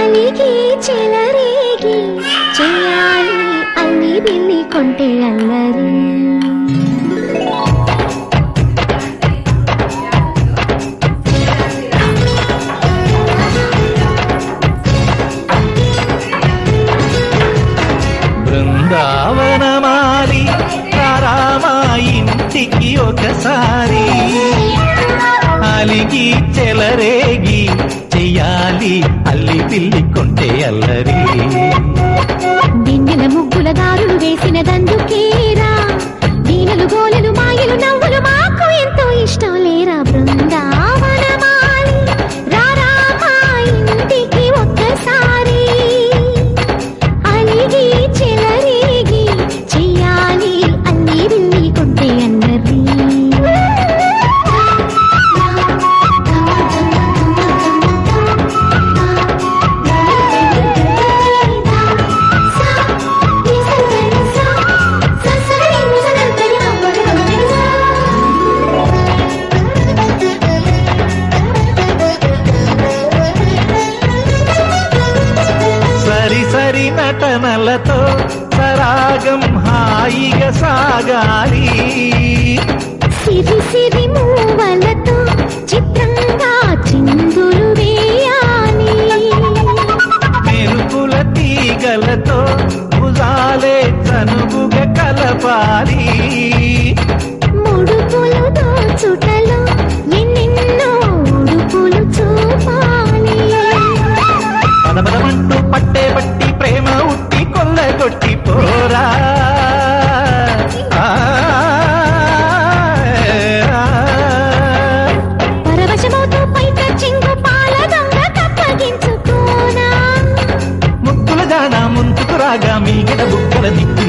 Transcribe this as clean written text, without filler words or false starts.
అలిగి చెలరేగి చేయాలి అల్లి బిల్లి కొంటే అల్లరి. బృందావనమాలి రామా ఇంటికి ఒకసారి, అలిగి చెలరేగి చెయ్యాలి అల్లి పిల్లి కొంటే అల్లరి. దిన్నెల ముగ్గుల దారులు వేసిన దందుకేరా, దీనలు గోలెలు మాయలు నవ్వులు మాకు ఎంతో ఇష్టం లేరా. బృందావనమాలి రామా ఇంటికి ఒక్కసారి, అలిగి చెలరేగి చెయ్యాలి అల్లి బిల్లి కొంటే అల్లరి. సరి సరి నటనలతో సరాగం హాయిగా సాగాలి, సిరి సిరి మూవలతో చిత్రంగా చిందులు వేయాలి. మెరుపుల తీగలతో భుజాలే చనువుగా కలపాలి, ముడుపులు దోచుటలో ఎన్నెన్నో ఉడుపులు చూపాలి. పదపదమంటూ పట్టే పట్టి ప్రేమ ఉట్టి కొల్లగొట్టి పోరా. పరవశమవుతూ పైట చెంగు పాల దొంగ కప్పగించుకోనా. ముక్కుల జాన ముందుకు రాగా మీగడ బుక్కల దిక్కులు